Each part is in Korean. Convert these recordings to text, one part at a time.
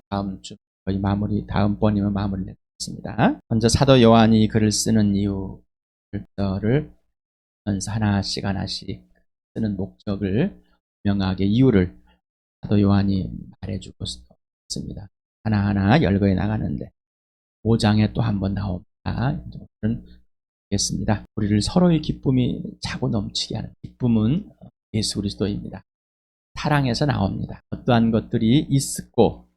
다음 주 거의 다음번이면 마무리를 했습니다. 먼저 사도 요한이 글을 쓰는 이유를 하나씩 쓰는 목적을 명하게 이유를 사도 요한이 말해주고 있습니다. 하나하나 열거해 나가는데 5장에 또 한 번 나옵니다. 오늘은 겠습니다. 우리를 서로의 기쁨이 차고 넘치게 하는 기쁨은 예수 그리스도입니다. 사랑에서 나옵니다. 어떠한 것들이 있고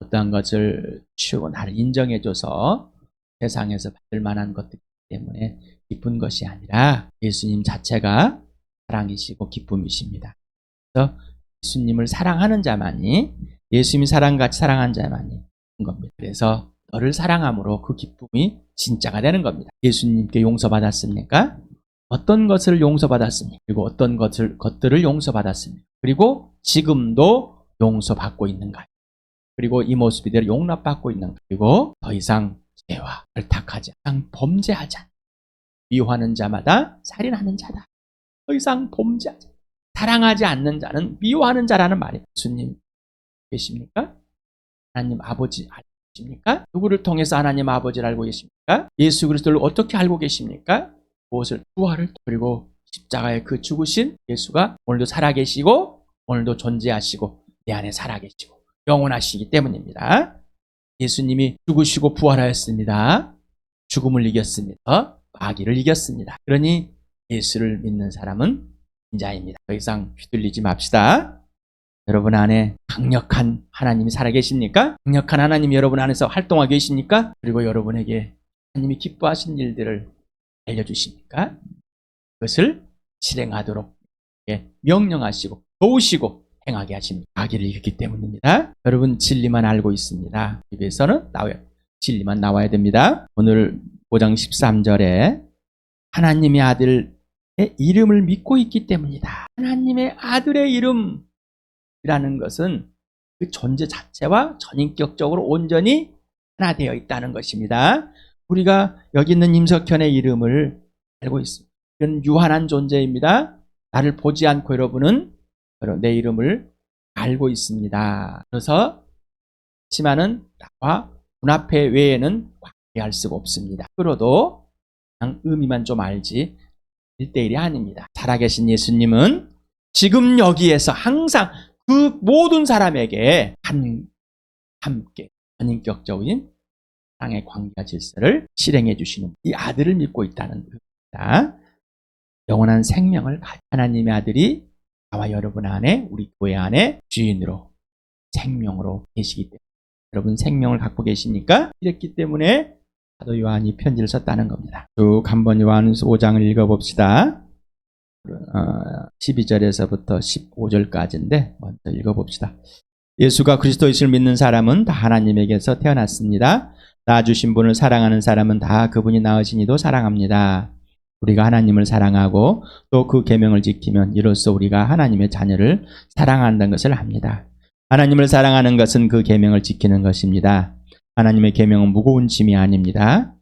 어떠한 것을 치우고 나를 인정해줘서 세상에서 받을 만한 것들 때문에 기쁜 것이 아니라 예수님 자체가 사랑이시고 기쁨이십니다. 그래서 예수님을 사랑하는 자만이, 예수님이 사랑같이 사랑한 자만이 기쁜 겁니다. 그래서 너를 사랑함으로 그 기쁨이 진짜가 되는 겁니다. 예수님께 용서받았습니까? 어떤 것을 용서받았습니까? 그리고 어떤 것들을 용서받았습니까? 그리고 지금도 용서받고 있는가? 그리고 이 모습 이대로 용납받고 있는가? 그리고 더 이상 죄와 결탁하지 않고 범죄하지 않고 미워하는 자마다 살인하는 자다. 더 이상 범죄하지 않고 사랑하지 않는 자는 미워하는 자라는 말이에요. 예수님 계십니까? 하나님 아버지 알고 계십니까? 누구를 통해서 하나님 아버지를 알고 계십니까? 예수 그리스도를 어떻게 알고 계십니까? 무엇을? 부활을, 그리고 십자가에 그 죽으신 예수가 오늘도 살아계시고 오늘도 존재하시고 내 안에 살아계시고 영원하시기 때문입니다. 예수님이 죽으시고 부활하였습니다. 죽음을 이겼습니다. 마귀를 이겼습니다. 그러니 예수를 믿는 사람은 인자입니다. 더 이상 휘둘리지 맙시다. 여러분 안에 강력한 하나님이 살아계십니까? 강력한 하나님이 여러분 안에서 활동하고 계십니까? 그리고 여러분에게 하나님이 기뻐하신 일들을 알려주십니까? 그것을 실행하도록 명령하시고 도우시고 행하게 하십니다. 마귀를 이겼기 때문입니다. 여러분 진리만 알고 있습니다. 입에서는 진리만 나와야 됩니다. 오늘 5장 13절에 하나님의 아들의 이름을 믿고 있기 때문이다. 하나님의 아들의 이름이라는 것은 그 존재 자체와 전인격적으로 온전히 하나 되어 있다는 것입니다. 우리가 여기 있는 임석현의 이름을 알고 있습니다. 그는 유한한 존재입니다. 나를 보지 않고 여러분은 내 이름을 알고 있습니다. 그래서 하지만은 나와 눈앞에 외에는 관계할 수가 없습니다. 그러도 그냥 의미만 좀 알지 1대1이 아닙니다. 살아계신 예수님은 지금 여기에서 항상 그 모든 사람에게 함께 전인격적인 사랑의 관계와 질서를 실행해 주시는 이 아들을 믿고 있다는 겁니다. 영원한 생명을 가진 하나님의 아들이 나와 여러분 안에, 우리 교회 안에 주인으로 생명으로 계시기 때문에 여러분 생명을 갖고 계십니까? 이랬기 때문에 사도 요한이 편지를 썼다는 겁니다. 쭉 한번 요한서 5장을 읽어봅시다. 12절에서부터 15절까지인데 먼저 읽어봅시다. 예수가 그리스도이심을 믿는 사람은 다 하나님에게서 태어났습니다. 낳아주신 분을 사랑하는 사람은 다 그분이 낳으신 이도 사랑합니다. 우리가 하나님을 사랑하고 또 그 계명을 지키면 이로써 우리가 하나님의 자녀를 사랑한다는 것을 압니다. 하나님을 사랑하는 것은 그 계명을 지키는 것입니다. 하나님의 계명은 무거운 짐이 아닙니다.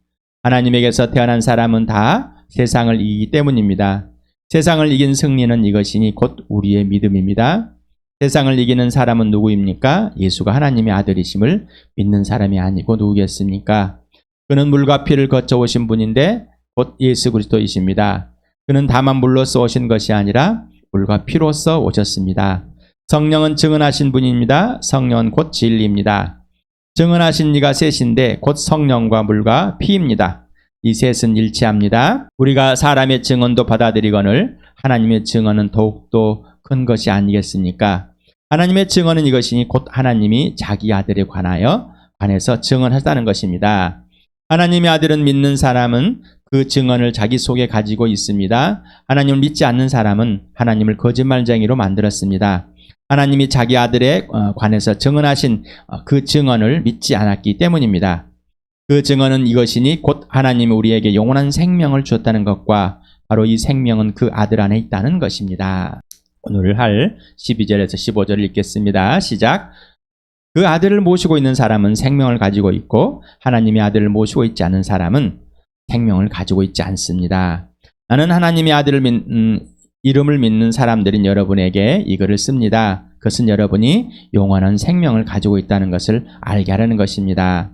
하나님에게서 태어난 사람은 다 세상을 이기기 때문입니다. 세상을 이긴 승리는 이것이니 곧 우리의 믿음입니다. 세상을 이기는 사람은 누구입니까? 예수가 하나님의 아들이심을 믿는 사람이 아니고 누구겠습니까? 그는 물과 피를 거쳐 오신 분인데 곧 예수 그리스도이십니다. 그는 다만 물로써 오신 것이 아니라 물과 피로써 오셨습니다. 성령은 증언하신 분입니다. 성령은 곧 진리입니다. 증언하신 이가 셋인데 곧 성령과 물과 피입니다. 이 셋은 일치합니다. 우리가 사람의 증언도 받아들이거늘 하나님의 증언은 더욱더 큰 것이 아니겠습니까? 하나님의 증언은 이것이니 곧 하나님이 자기 아들에 관해서 증언하셨다는 것입니다. 하나님의 아들은 믿는 사람은 그 증언을 자기 속에 가지고 있습니다. 하나님을 믿지 않는 사람은 하나님을 거짓말쟁이로 만들었습니다. 하나님이 자기 아들에 관해서 증언하신 그 증언을 믿지 않았기 때문입니다. 그 증언은 이것이니 곧 하나님이 우리에게 영원한 생명을 주었다는 것과 바로 이 생명은 그 아들 안에 있다는 것입니다. 오늘 할 12절에서 15절을 읽겠습니다. 시작. 그 아들을 모시고 있는 사람은 생명을 가지고 있고 하나님의 아들을 모시고 있지 않은 사람은 생명을 가지고 있지 않습니다. 나는 하나님의 아들을 이름을 믿는 사람들인 여러분에게 이 글을 씁니다. 그것은 여러분이 영원한 생명을 가지고 있다는 것을 알게 하려는 것입니다.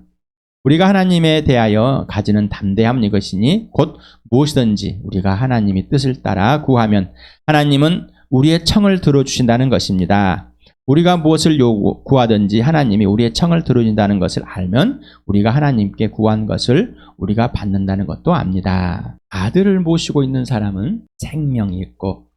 우리가 하나님에 대하여 가지는 담대함 이것이니 곧 무엇이든지 우리가 하나님의 뜻을 따라 구하면 하나님은 우리의 청을 들어주신다는 것입니다. 우리가 무엇을 구하든지 하나님이 우리의 청을 들어준다는 것을 알면 우리가 하나님께 구한 것을 우리가 받는다는 것도 압니다. 아들을 모시고 있는 사람은 생명이 있고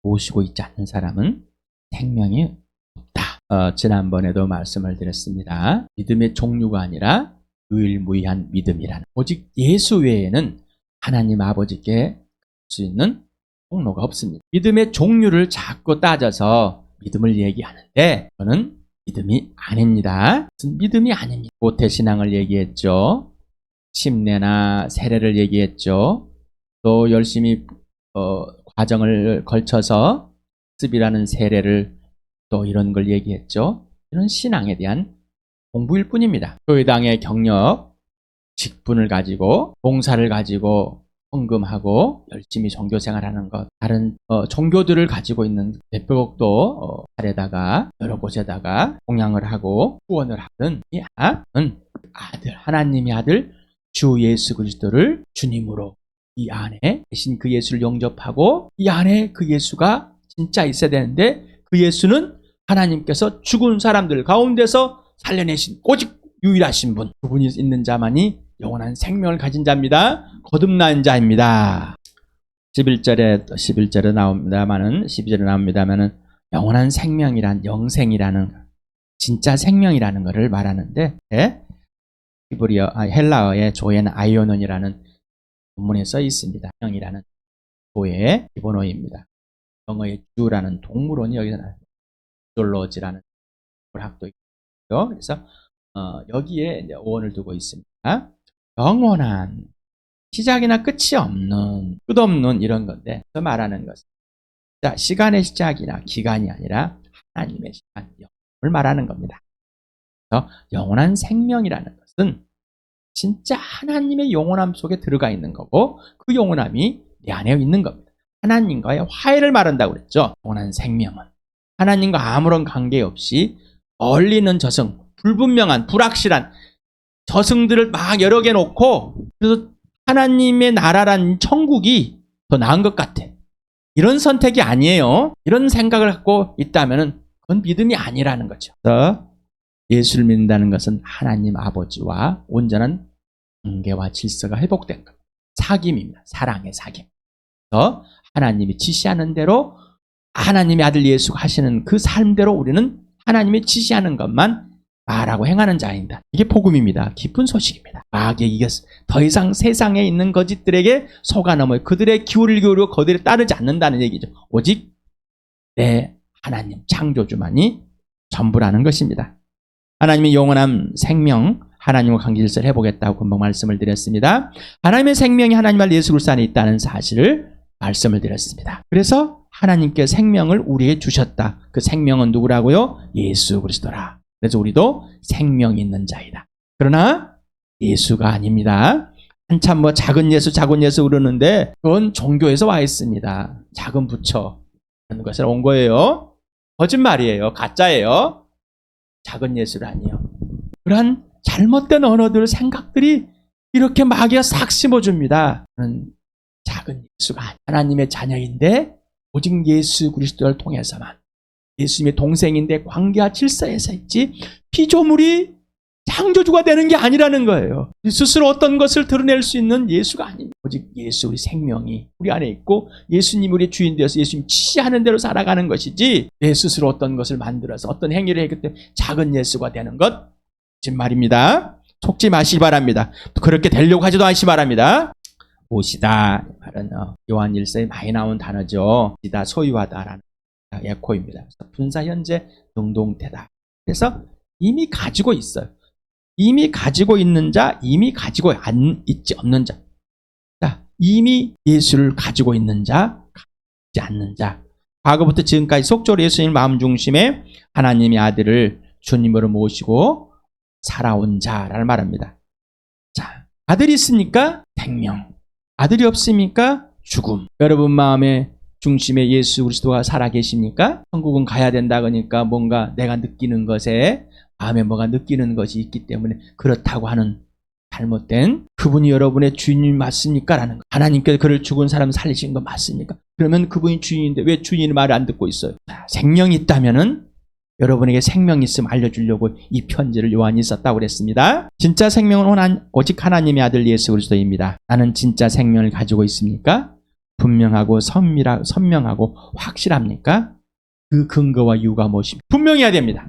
모시고 있지 않는 사람은 생명이 없다. 지난번에도 말씀을 드렸습니다. 믿음의 종류가 아니라 유일무이한 믿음이라는, 오직 예수 외에는 하나님 아버지께 갈 수 있는 통로가 없습니다. 믿음의 종류를 자꾸 따져서 믿음을 얘기하는데 저는 믿음이 아닙니다. 믿음이 아닙니다. 모태신앙을 얘기했죠. 침례나 세례를 얘기했죠. 또 열심히 과정을 걸쳐서 습이라는 세례를 또 이런 걸 얘기했죠. 이런 신앙에 대한 공부일 뿐입니다. 교회당의 경력, 직분을 가지고 봉사를 가지고 헌금하고 열심히 종교생활하는 것, 다른 종교들을 가지고 있는 대표곡도 사례다가 여러 곳에다가 공양을 하고 후원을 하는 이 아들, 하나님의 아들 주 예수 그리스도를 주님으로 이 안에 계신 그 예수를 영접하고 이 안에 그 예수가 진짜 있어야 되는데 그 예수는 하나님께서 죽은 사람들 가운데서 살려내신 오직 유일하신 분, 그분이 있는 자만이 영원한 생명을 가진 자입니다. 거듭난 자입니다. 11절에 나옵니다만은 12절에 나옵니다만은 영원한 생명이란 영생이라는 진짜 생명이라는 것을 말하는데 헬라어의 조에는 아이오논이라는 본문에 써 있습니다. 생명이라는 조의 기본어입니다. 영어의 주라는 동물원이 여기서 나와요. 졸로지라는 학도 있고요. 그래서 여기에 이제 어원을 두고 있습니다. 영원한 시작이나 끝이 없는 끝없는 이런 건데 말하는 것은 시간의 시작이나 기간이 아니라 하나님의 시간, 영을 말하는 겁니다. 그래서 영원한 생명이라는 것은 진짜 하나님의 영원함 속에 들어가 있는 거고 그 영원함이 내 안에 있는 겁니다. 하나님과의 화해를 말한다고 그랬죠. 영원한 생명은 하나님과 아무런 관계없이 멀리 있는 저승, 불분명한 불확실한 저승들을 막 여러 개 놓고 그래서 하나님의 나라란 천국이 더 나은 것 같아. 이런 선택이 아니에요. 이런 생각을 갖고 있다면 그건 믿음이 아니라는 거죠. 그래서 예수를 믿는다는 것은 하나님 아버지와 온전한 관계와 질서가 회복된 겁니다. 사귐입니다. 사랑의 사귐. 그래서 하나님이 지시하는 대로 하나님의 아들 예수가 하시는 그 삶대로 우리는 하나님이 지시하는 것만 말하고 행하는 자입니다. 이게 복음입니다. 기쁜 소식입니다. 마귀에 이겼어. 더 이상 세상에 있는 거짓들에게 속아 넘어요. 그들의 기울을 기울이고 그들에 따르지 않는다는 얘기죠. 오직 내 하나님 창조주만이 전부라는 것입니다. 하나님의 영원한 생명, 하나님과 관계질서를 해보겠다고 금방 말씀을 드렸습니다. 하나님의 생명이 하나님 알 예수 그리스도 안에 있다는 사실을 말씀을 드렸습니다. 그래서 하나님께 생명을 우리에게 주셨다. 그 생명은 누구라고요? 예수 그리스도라. 그래서 우리도 생명이 있는 자이다. 그러나 예수가 아닙니다. 한참 작은 예수 그러는데 그건 종교에서 와 있습니다. 작은 부처 하는 것을 온 거예요. 거짓말이에요. 가짜예요. 작은 예수라니요. 그러한 잘못된 언어들, 생각들이 이렇게 마귀가 싹 심어줍니다. 그런 작은 예수가 하나님의 자녀인데 오직 예수 그리스도를 통해서만 예수님의 동생인데 관계와 질서에서 있지 피조물이 창조주가 되는 게 아니라는 거예요. 스스로 어떤 것을 드러낼 수 있는 예수가 아닙니다. 오직 예수 우리 생명이 우리 안에 있고 예수님이 우리 주인 되어서 예수님 지시하는 대로 살아가는 것이지 내 스스로 어떤 것을 만들어서 어떤 행위를 했기 때문에 작은 예수가 되는 것 거짓말입니다. 속지 마시기 바랍니다. 그렇게 되려고 하지도 않으시기 바랍니다. 오시다 말은 요한일서에 많이 나온 단어죠. 오시다 소유하다라는 에코입니다. 분사 현재 능동태다. 그래서 이미 가지고 있어요. 이미 가지고 있는 자, 이미 가지고 있지 없는 자. 자, 이미 예수를 가지고 있는 자, 가지지 않는 자. 과거부터 지금까지 속적으로 예수님 마음 중심에 하나님의 아들을 주님으로 모시고 살아온 자라는 말입니다. 자, 아들이 있습니까? 생명. 아들이 없습니까? 죽음. 여러분 마음에 중심에 예수 그리스도가 살아계십니까? 천국은 가야 된다 그러니까 뭔가 내가 느끼는 것에 마음에 뭐가 느끼는 것이 있기 때문에 그렇다고 하는 잘못된 그분이 여러분의 주인이 맞습니까? 라는 거. 하나님께서 그를 죽은 사람 살리신 거 맞습니까? 그러면 그분이 주인인데 왜 주인의 말을 안 듣고 있어요? 생명이 있다면은 여러분에게 생명이 있음 알려주려고 이 편지를 요한이 썼다고 그랬습니다. 진짜 생명은 오직 하나님의 아들 예수 그리스도입니다. 나는 진짜 생명을 가지고 있습니까? 분명하고 선명하고 확실합니까? 그 근거와 이유가 무엇입니까? 분명해야 됩니다.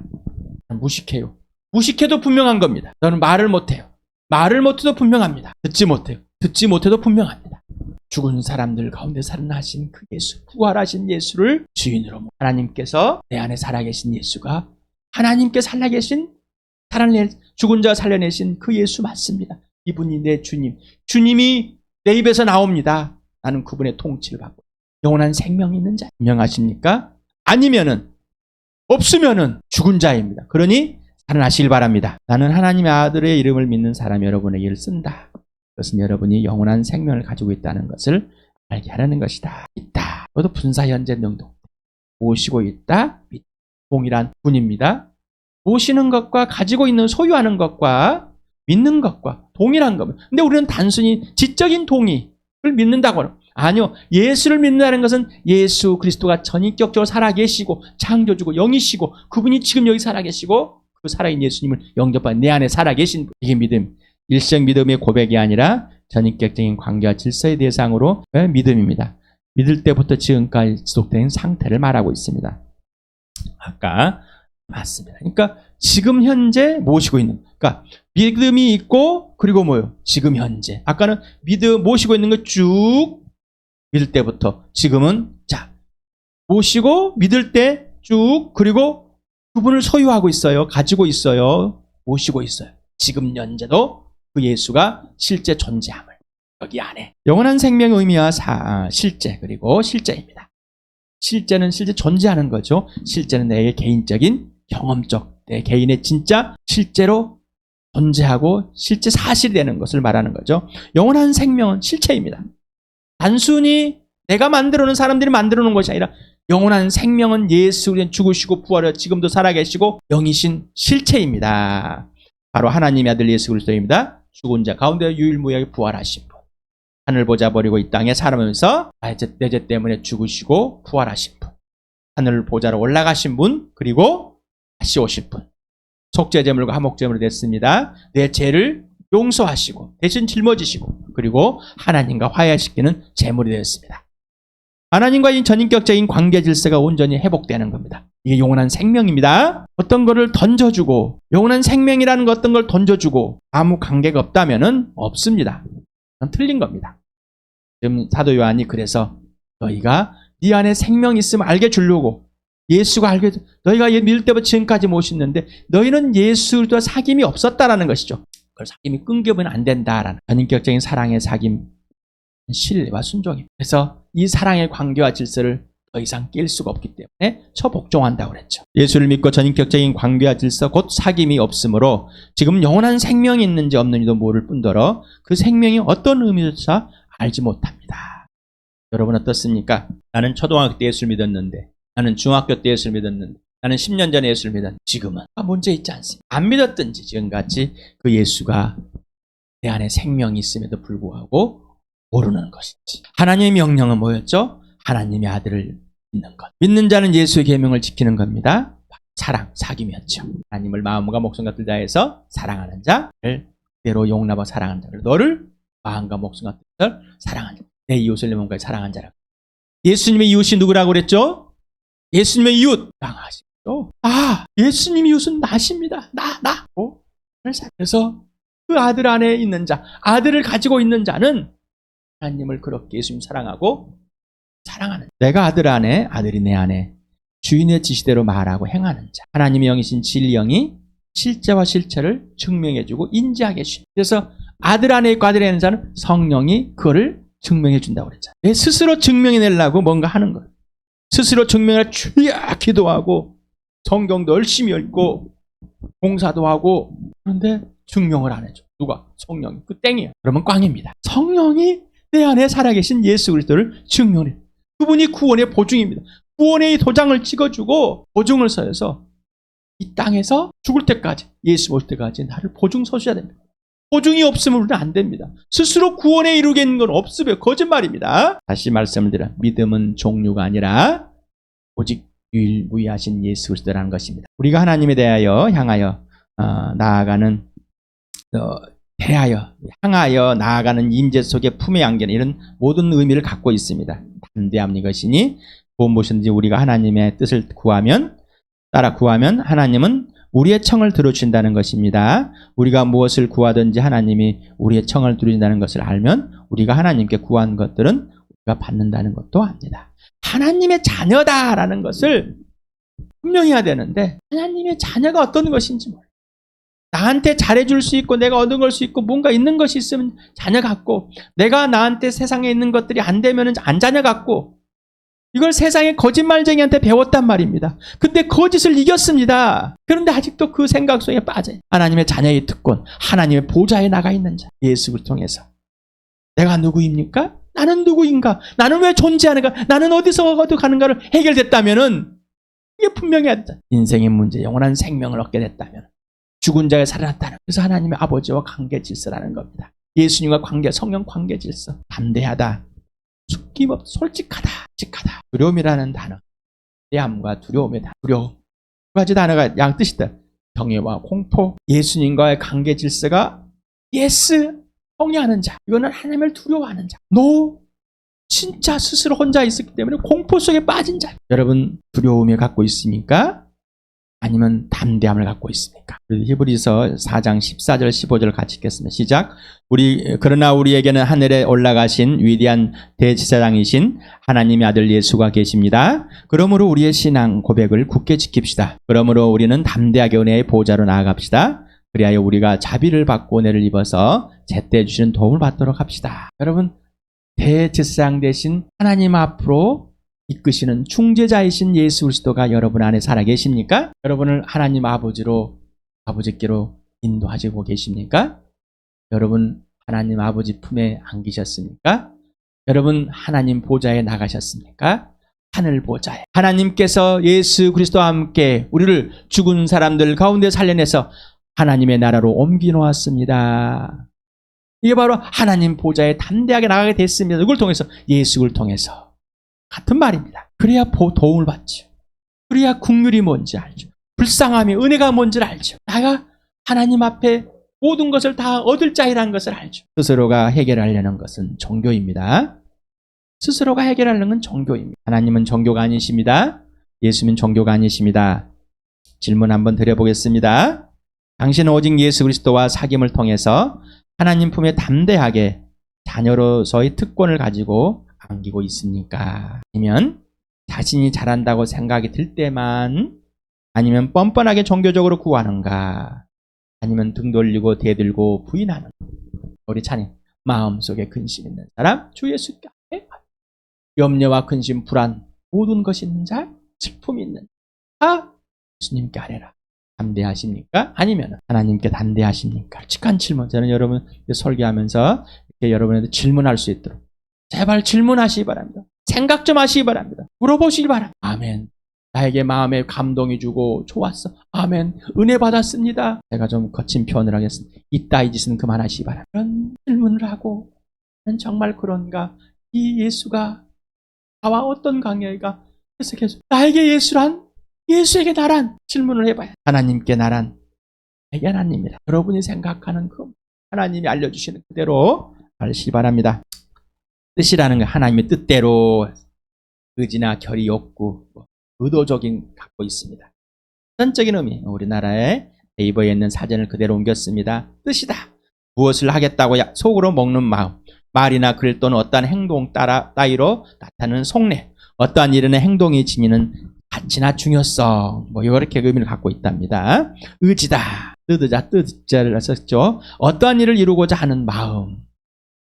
무식해요. 무식해도 분명한 겁니다. 저는 말을 못해요. 말을 못해도 분명합니다. 듣지 못해요. 듣지 못해도 분명합니다. 죽은 사람들 가운데 살아나신 그 예수, 부활하신 예수를 주인으로 하나님께서 내 안에 살아계신 예수가 하나님께 살아계신 죽은 자 살려내신 그 예수 맞습니다. 이분이 내 주님. 주님이 내 입에서 나옵니다. 나는 그분의 통치를 받고 영원한 생명이 있는 자. 분명하십니까? 아니면은 없으면은 죽은 자입니다. 그러니 살아나시길 바랍니다. 나는 하나님의 아들의 이름을 믿는 사람 여러분에게 쓴다. 그것은 여러분이 영원한 생명을 가지고 있다는 것을 알게 하라는 것이다. 있다. 그것도 분사 현재 능동. 모시고 있다. 동일한 분입니다. 모시는 것과 가지고 있는 소유하는 것과 믿는 것과 동일한 겁니다. 근데 우리는 단순히 지적인 동의를 믿는다고는 아니요. 예수를 믿는다는 것은 예수 그리스도가 전인격적으로 살아계시고 창조주고 영이시고 그분이 지금 여기 살아계시고 그 살아있는 예수님을 영접한 내 안에 살아계신 분. 이게 믿음. 일생 믿음의 고백이 아니라 전인격적인 관계와 질서의 대상으로 믿음입니다. 믿을 때부터 지금까지 지속된 상태를 말하고 있습니다. 아까 맞습니다. 그러니까 지금 현재 모시고 있는 그러니까 믿음이 있고 그리고 뭐요? 지금 현재. 아까는 모시고 있는 거 쭉 믿을 때부터 지금은 자 모시고 믿을 때 쭉 그리고 그분을 소유하고 있어요. 가지고 있어요. 모시고 있어요. 지금 현재도 그 예수가 실제 존재함을 여기 안에 영원한 생명의 의미와 실제 그리고 실제입니다. 실제는 실제 존재하는 거죠. 실제는 내 개인적인 경험적 내 개인의 진짜 실제로 존재하고 실제 사실이 되는 것을 말하는 거죠. 영원한 생명은 실체입니다. 단순히 내가 만들어놓은 사람들이 만들어놓은 것이 아니라 영원한 생명은 예수 그리스도 죽으시고 부활하여 지금도 살아계시고 영이신 실체입니다. 바로 하나님의 아들 예수 그리스도입니다. 죽은 자 가운데 유일무이하게 부활하신 분. 하늘 보좌 버리고 이 땅에 살아오면서 내 죄 때문에 죽으시고 부활하신 분. 하늘 보좌로 올라가신 분 그리고 다시 오실 분. 속죄제물과 화목제물이 됐습니다. 내 죄를 용서하시고 대신 짊어지시고 그리고 하나님과 화해시키는 제물이 되었습니다. 하나님과의 전인격적인 관계 질서가 온전히 회복되는 겁니다. 이게 영원한 생명입니다. 어떤 거를 던져주고 영원한 생명이라는 거 어떤 걸 던져주고 아무 관계가 없다면은 없습니다. 그건 틀린 겁니다. 지금 사도 요한이 그래서 너희가 네 안에 생명이 있으면 알게 주려고 예수가 알게 너희가 믿을 때부터 지금까지 모셨는데 너희는 예수와 사귐이 없었다라는 것이죠. 그걸 사귐이 끊겨보면 안 된다라는 전인격적인 사랑의 사귐 신뢰와 순종입니다. 그래서 이 사랑의 관계와 질서를 더 이상 깰 수가 없기 때문에 처복종한다고 그랬죠. 예수를 믿고 전인격적인 관계와 질서 곧 사귐이 없으므로 지금 영원한 생명이 있는지 없는지도 모를 뿐더러 그 생명이 어떤 의미조차 알지 못합니다. 여러분 어떻습니까? 나는 초등학교 때 예수를 믿었는데 나는 중학교 때 예수를 믿었는데 나는 10년 전에 예수를 믿었는데 지금은 문제 있지 않습니까? 안 믿었든지 지금같이 그 예수가 내 안에 생명이 있음에도 불구하고 모르는 것이지. 하나님의 명령은 뭐였죠? 하나님의 아들을 믿는 것. 믿는 자는 예수의 계명을 지키는 겁니다. 사랑, 사귐이었죠. 하나님을 마음과 목숨과 뜻 다해서 사랑하는 자를 그대로 용납하고 사랑하는 자를 너를 마음과 목숨과 뜻을 사랑하는 자. 내 이웃을 내 몸까지 사랑하는 자라. 예수님의 이웃이 누구라고 그랬죠? 예수님의 이웃 당하시죠. 예수님 이웃은 나십니다. 나. 그래서 그 아들 안에 있는 자, 아들을 가지고 있는 자는 하나님을 그렇게 예수님 사랑하고 사랑하는 내가 아들 안에 아들이 내 안에 주인의 지시대로 말하고 행하는 자. 하나님의 영이신 진리영이 실제와 실체를 증명해주고 인지하게 해주십니다. 그래서 아들 안에 있고 아들 안에 있는 자는 성령이 그거를 증명해 준다고 그랬잖아요. 스스로 증명해내려고 뭔가 하는 거예요. 스스로 증명을 주야 기도하고 성경도 열심히 읽고 봉사도 하고 그런데 증명을 안 해줘. 누가? 성령이. 그 땡이에요. 그러면 꽝입니다. 성령이 내 안에 살아계신 예수 그리스도를 증명해. 그분이 구원의 보증입니다. 구원의 도장을 찍어주고 보증을 서여서 이 땅에서 죽을 때까지, 예수 올 때까지 나를 보증 서셔야 됩니다. 보증이 없으면 우리는 안 됩니다. 스스로 구원에 이루겠는 건 없으면 거짓말입니다. 다시 말씀을 드려, 믿음은 종류가 아니라 오직 유일무이하신 예수 그리스도라는 것입니다. 우리가 하나님에 대하여 향하여 나아가는 향하여 나아가는 임재 속의 품에 안기는 이런 모든 의미를 갖고 있습니다. 담대함이 것이니 곧 무엇인지 우리가 하나님의 뜻을 따라 구하면 하나님은 우리의 청을 들어주신다는 것입니다. 우리가 무엇을 구하든지 하나님이 우리의 청을 들어준다는 것을 알면 우리가 하나님께 구한 것들은 우리가 받는다는 것도 압니다. 하나님의 자녀다라는 것을 분명해야 되는데 하나님의 자녀가 어떤 것인지 몰라요. 나한테 잘해줄 수 있고 내가 얻은 걸 수 있고 뭔가 있는 것이 있으면 자녀 같고, 내가 나한테 세상에 있는 것들이 안 되면 안 자녀 같고, 이걸 세상의 거짓말쟁이한테 배웠단 말입니다. 근데 거짓을 이겼습니다. 그런데 아직도 그 생각 속에 빠져요. 하나님의 자녀의 특권, 하나님의 보좌에 나가 있는 자, 예수 그리스도를 통해서 내가 누구입니까? 나는 누구인가? 나는 왜 존재하는가? 나는 어디서 가는가를 해결됐다면은 이게 분명해야 된다. 인생의 문제, 영원한 생명을 얻게 됐다면, 죽은 자가 살아났다는, 그래서 하나님의 아버지와 관계 질서라는 겁니다. 예수님과 관계, 성령 관계 질서. 담대하다, 숨김없, 솔직하다. 두려움이라는 단어, 대함과 두려움의 단어, 두려움, 두 가지 단어가 양뜻이다. 경외와 공포. 예수님과의 관계 질서가 예스, 경외하는 자, 이거는 하나님을 두려워하는 자. 노, 진짜 스스로 혼자 있었기 때문에 공포 속에 빠진 자. 여러분 두려움을 갖고 있습니까? 아니면 담대함을 갖고 있습니까? 히브리서 4장 14절 15절 같이 읽겠습니다. 시작. 그러나 우리에게는 하늘에 올라가신 위대한 대제사장이신 하나님의 아들 예수가 계십니다. 그러므로 우리의 신앙 고백을 굳게 지킵시다. 그러므로 우리는 담대하게 은혜의 보좌로 나아갑시다. 그리하여 우리가 자비를 받고 은혜를 입어서 제때 주시는 도움을 받도록 합시다. 여러분, 대제사장 되신 하나님 앞으로 이끄시는 중재자이신 예수 그리스도가 여러분 안에 살아계십니까? 여러분을 하나님 아버지께로 인도하시고 계십니까? 여러분 하나님 아버지 품에 안기셨습니까? 여러분 하나님 보좌에 나가셨습니까? 하늘 보좌에 하나님께서 예수 그리스도와 함께 우리를 죽은 사람들 가운데 살려내서 하나님의 나라로 옮겨 놓았습니다. 이게 바로 하나님 보좌에 담대하게 나가게 됐습니다. 누굴 통해서? 예수를 통해서. 같은 말입니다. 그래야 도움을 받죠. 그래야 긍휼이 뭔지 알죠. 불쌍함이, 은혜가 뭔지를 알죠. 내가 하나님 앞에 모든 것을 다 얻을 자이라는 것을 알죠. 스스로가 해결하려는 것은 종교입니다. 스스로가 해결하려는 건 종교입니다. 하나님은 종교가 아니십니다. 예수님은 종교가 아니십니다. 질문 한번 드려보겠습니다. 당신은 오직 예수 그리스도와 사귐을 통해서 하나님 품에 담대하게 자녀로서의 특권을 가지고 안기고 있습니까? 아니면 자신이 잘한다고 생각이 들 때만, 아니면 뻔뻔하게 종교적으로 구하는가, 아니면 등 돌리고 대들고 부인하는, 우리 찬양 마음속에 근심 있는 사람 주 예수께 염려와 근심 불안 모든 것이 있는 자, 직품이 있는 자 예수님께 아뢰라. 담대하십니까? 아니면 하나님께 담대하십니까? 솔직한 질문. 저는 여러분 설교하면서 이렇게 여러분한테 질문할 수 있도록 제발 질문하시기 바랍니다. 생각 좀 하시기 바랍니다. 물어보시기 바랍니다. 아멘. 나에게 마음에 감동이 주고 좋았어. 아멘. 은혜 받았습니다. 제가 좀 거친 표현을 하겠습니다. 이따 이 짓은 그만하시기 바랍니다. 그런 질문을 하고, 정말 그런가? 이 예수가 나와 어떤 관계가 계속해서 나에게 예수란? 예수에게 나란? 질문을 해봐야 하나님께 나란? 나에게 하나님이라. 여러분이 생각하는 그 하나님이 알려주시는 그대로 알시기 바랍니다. 뜻이라는 건 하나님의 뜻대로 의지나 결의, 욕구, 의도적인 갖고 있습니다. 전적인 의미, 우리나라의 네이버에 있는 사전을 그대로 옮겼습니다. 뜻이다. 무엇을 하겠다고 속으로 먹는 마음, 말이나 글 또는 어떠한 행동 따위로 나타나는 속내, 어떠한 일이나 행동이 지니는 가치나 중요성, 이렇게 의미를 갖고 있답니다. 의지다. 뜻자를 썼죠. 어떠한 일을 이루고자 하는 마음,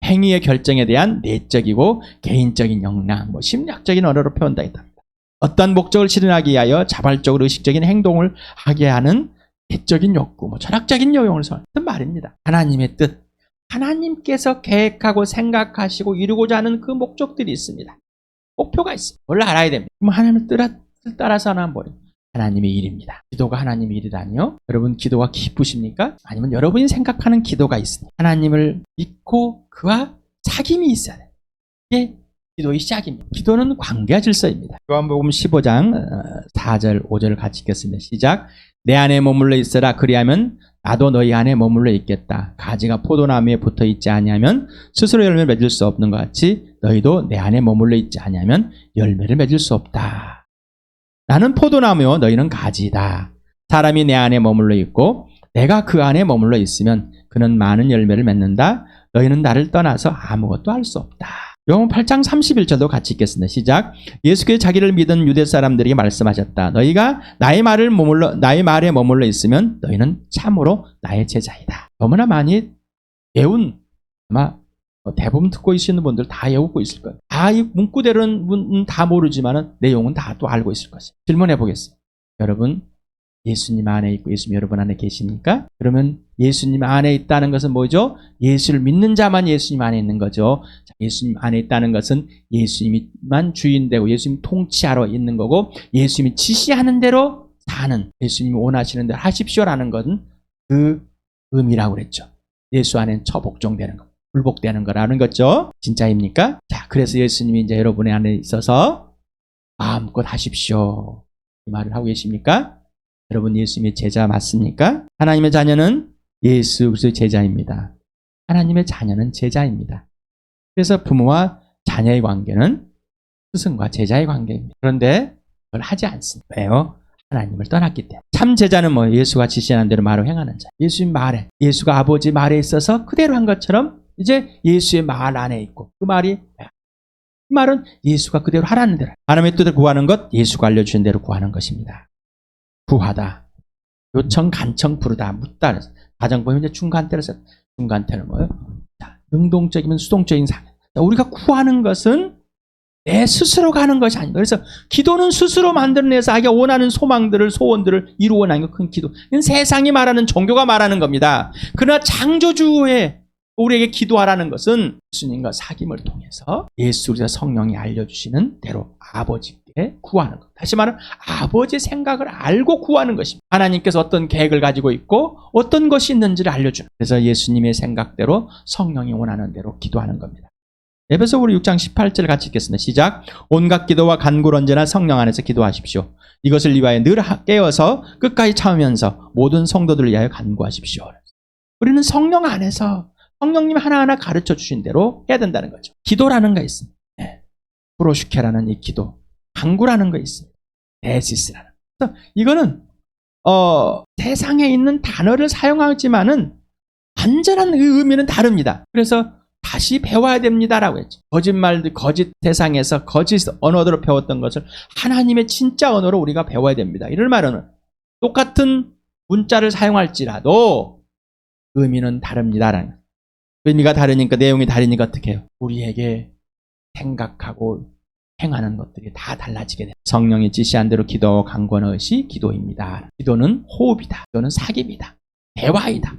행위의 결정에 대한 내적이고 개인적인 역량, 심리학적인 언어로 표현되어 있답니다. 어떠한 목적을 실현하기 위하여 자발적으로 의식적인 행동을 하게 하는 내적인 욕구, 철학적인 요용을 설하는 말입니다. 하나님의 뜻, 하나님께서 계획하고 생각하시고 이루고자 하는 그 목적들이 있습니다. 목표가 있어요. 그걸 알아야 됩니다. 그럼 하나님의 뜻 따라서는 안 버려요. 하나님의 일입니다. 기도가 하나님의 일이라니요? 여러분 기도가 기쁘십니까? 아니면 여러분이 생각하는 기도가 있습니다. 하나님을 믿고 그와 사귐이 있어야 돼요. 이게 기도의 시작입니다. 기도는 관계와 질서입니다. 요한복음 15장 4절 5절을 같이 읽겠습니다. 시작. 내 안에 머물러 있으라. 그리하면 나도 너희 안에 머물러 있겠다. 가지가 포도나무에 붙어 있지 아니하면 스스로 열매를 맺을 수 없는 것 같이 너희도 내 안에 머물러 있지 아니하면 열매를 맺을 수 없다. 나는 포도나무요 너희는 가지이다. 사람이 내 안에 머물러 있고 내가 그 안에 머물러 있으면 그는 많은 열매를 맺는다. 너희는 나를 떠나서 아무것도 할 수 없다. 요한복음 8장 31절도 같이 읽겠습니다. 시작. 예수께서 자기를 믿은 유대 사람들에게 말씀하셨다. 너희가 나의 말에 머물러 있으면 너희는 참으로 나의 제자이다. 너무나 많이 외운, 아마 대부분 듣고 계시는 분들 다 외우고 있을 거예요. 이 문구대로는 다 모르지만 내용은 다 또 알고 있을 것이에요. 질문해 보겠습니다. 여러분 예수님 안에 있고 예수님 여러분 안에 계십니까? 그러면 예수님 안에 있다는 것은 뭐죠? 예수를 믿는 자만 예수님 안에 있는 거죠. 예수님 안에 있다는 것은 예수님만 주인되고 예수님 통치하러 있는 거고 예수님이 지시하는 대로 사는, 예수님이 원하시는 대로 하십시오라는 것은 그 의미라고 그랬죠. 예수 안에는 처복종되는 거, 불복되는 거라는 거죠. 진짜입니까? 자, 그래서 예수님이 이제 여러분의 안에 있어서 마음껏 하십시오 이 말을 하고 계십니까? 여러분 예수님의 제자 맞습니까? 하나님의 자녀는 예수 그리스도의 제자입니다. 하나님의 자녀는 제자입니다. 그래서 부모와 자녀의 관계는 스승과 제자의 관계입니다. 그런데 그걸 하지 않습니다. 왜요? 하나님을 떠났기 때문에. 참 제자는 뭐 예수가 지시하는 대로 말을 행하는 자. 예수님 말에, 예수가 아버지 말에 있어서 그대로 한 것처럼 이제 예수의 말 안에 있고 그 말이, 그 말은 예수가 그대로 하라는 대로, 하나님의 뜻을 구하는 것, 예수가 알려주신 대로 구하는 것입니다. 구하다, 요청, 간청, 부르다, 묻다. 가정법이 이제 중간태를 중간태는 뭐예요? 자, 능동적이면 수동적인 상황. 우리가 구하는 것은 내 스스로가 하는 것이 아닙니다. 그래서 기도는 스스로 만들어내서 자기가 원하는 소망들을, 소원들을 이루어내는 큰 기도. 이건 세상이 말하는 종교가 말하는 겁니다. 그러나 창조주의 우리에게 기도하라는 것은 예수님과 사귐을 통해서 예수 그리스도 성령이 알려주시는 대로 아버지께 구하는 것. 다시 말하면 아버지의 생각을 알고 구하는 것입니다. 하나님께서 어떤 계획을 가지고 있고 어떤 것이 있는지를 알려주는. 그래서 예수님의 생각대로 성령이 원하는 대로 기도하는 겁니다. 에베소서 6장 18절 같이 읽겠습니다. 시작. 온갖 기도와 간구를 언제나 성령 안에서 기도하십시오. 이것을 위하여 늘 깨어서 끝까지 참으면서 모든 성도들을 위하여 간구하십시오. 우리는 성령 안에서 성령님 하나하나 가르쳐 주신 대로 해야 된다는 거죠. 기도라는 거 있습니다. 프로슈케라는 이 기도, 간구라는 거 있습니다. 데시스라는. 그래서 이거는 세상에 있는 단어를 사용하지만은 완전한 의미는 다릅니다. 그래서 다시 배워야 됩니다라고 했죠. 거짓말들, 거짓 세상에서 거짓 언어로 배웠던 것을 하나님의 진짜 언어로 우리가 배워야 됩니다. 이를 말하는 똑같은 문자를 사용할지라도 의미는 다릅니다라는. 의미가 다르니까, 내용이 다르니까 어떻게 해요? 우리에게 생각하고 행하는 것들이 다 달라지게 돼요. 성령이 지시한 대로 기도하고 간구하는 것이 기도입니다. 기도는 호흡이다. 기도는 사귐이다. 대화이다.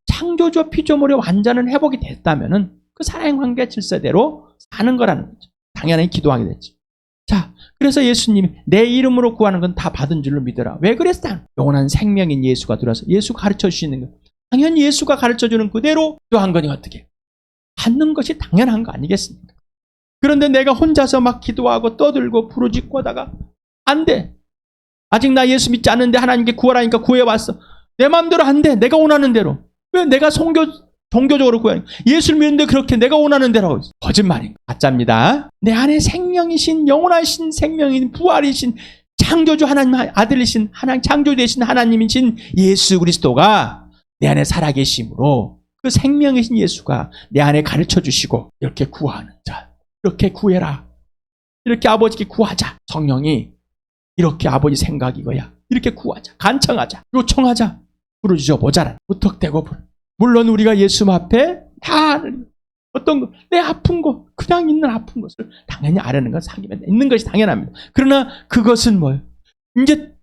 창조주 피조물의 완전한 회복이 됐다면은 그 사랑의 관계 질서대로 사는 거라는 거죠. 당연히 기도하게 됐죠. 자, 그래서 예수님이 내 이름으로 구하는 건 다 받은 줄로 믿어라. 왜 그랬어요? 영원한 생명인 예수가 들어와서 예수가 가르쳐 주시는 거. 당연히 예수가 가르쳐 주는 그대로 기도한 거니 어떻게? 받는 것이 당연한 거 아니겠습니까? 그런데 내가 혼자서 막 기도하고 떠들고 부르짖고 하다가 안 돼. 아직 나 예수 믿지 않는데 하나님께 구하라니까 구해왔어. 내 마음대로 안 돼. 내가 원하는 대로. 왜 내가 종교적으로 구하는 거야? 예수를 믿는데 그렇게 내가 원하는 대로 하고 있어. 거짓말인 거. 가짜입니다. 내 안에 생명이신, 영원하신 생명인, 부활이신, 창조주 하나님 아들이신, 하나님 창조 되신 하나님이신 예수 그리스도가 내 안에 살아계심으로 그 생명이신 예수가 내 안에 가르쳐 주시고 이렇게 구하는 자, 이렇게 구해라. 이렇게 아버지께 구하자. 성령이 이렇게 아버지 생각이 이거야. 이렇게 구하자. 간청하자. 요청하자. 부르짖어 보자라. 무턱대고 부르. 물론 우리가 예수 앞에 다 어떤 내 아픈 것, 그냥 있는 아픈 것을 당연히 아려는 건 사귀면 있는 것이 당연합니다. 그러나 그것은 뭐예요? 이제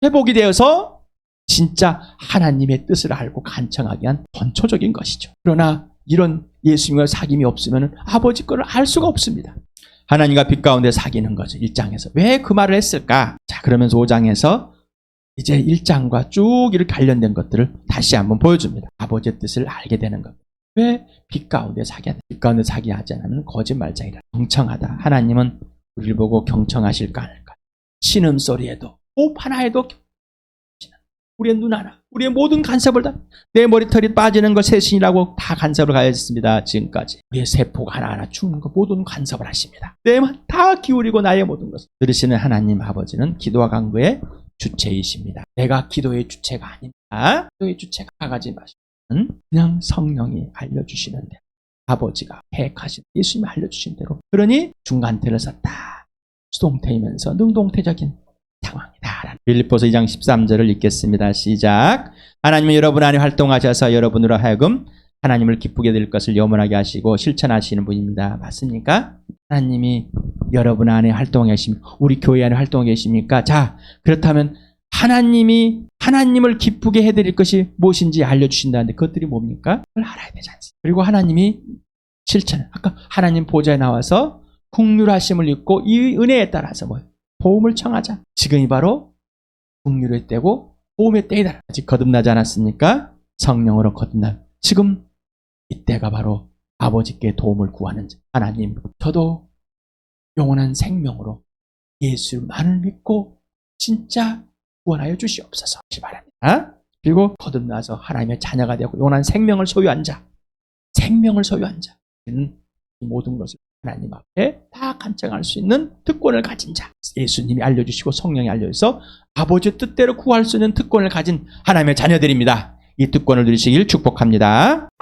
회복이 되어서 진짜 하나님의 뜻을 알고 간청하기 위한 본초적인 것이죠. 그러나 이런 예수님과 사귐이 없으면 아버지 거를 알 수가 없습니다. 하나님과 빛 가운데 사귀는 거죠. 1장에서. 왜 그 말을 했을까? 자, 그러면서 5장에서 이제 1장과 쭉 이렇게 관련된 것들을 다시 한번 보여줍니다. 아버지의 뜻을 알게 되는 겁니다. 왜 빛 가운데 사귀어야 돼? 빛 가운데 사귀어야 하지 않으면 거짓말쟁이라. 경청하다. 하나님은 우리를 보고 경청하실까 않을까? 신음소리에도, 호흡 하나에도 우리의 눈 하나, 우리의 모든 간섭을 다, 내 머리털이 빠지는 것 셋이라고 다 간섭을 가졌습니다. 지금까지. 우리의 세포가 하나하나 죽는 것 모든 간섭을 하십니다. 내만 다 기울이고 나의 모든 것을 들으시는 하나님 아버지는 기도와 간구의 주체이십니다. 내가 기도의 주체가 아닙니다. 기도의 주체가 나가지 마시면 그냥 성령이 알려주시는데 아버지가 계획하신 예수님이 알려주신 대로 그러니 중간태를 썼다. 수동태이면서 능동태적인 상황이다. 빌립보서 2장 13절을 읽겠습니다. 시작. 하나님은 여러분 안에 활동하셔서 여러분으로 하여금 하나님을 기쁘게 될 것을 염원하게 하시고 실천하시는 분입니다. 맞습니까? 하나님이 여러분 안에 활동해 계십니까? 우리 교회 안에 활동해 계십니까? 자, 그렇다면 하나님이 하나님을 기쁘게 해드릴 것이 무엇인지 알려주신다는데 그것들이 뭡니까? 그걸 알아야 되지 않습니까? 그리고 하나님이 실천. 아까 하나님 보좌에 나와서 긍휼하심을 입고 이 은혜에 따라서 뭐예요? 도움을 청하자. 지금이 바로 긍휼의 때고 도움의 때이다. 아직 거듭나지 않았습니까? 성령으로 거듭나. 지금 이때가 바로 아버지께 도움을 구하는 하나님. 저도 영원한 생명으로 예수만을 믿고 진짜 구원하여 주시옵소서. 바랍니다. 그리고 거듭나서 하나님의 자녀가 되고 영원한 생명을 소유한 자. 생명을 소유한 자. 이 모든 것을 하나님 앞에 다 간청할 수 있는 특권을 가진 자. 예수님이 알려주시고 성령이 알려줘서 아버지의 뜻대로 구할 수 있는 특권을 가진 하나님의 자녀들입니다. 이 특권을 누리시길 축복합니다.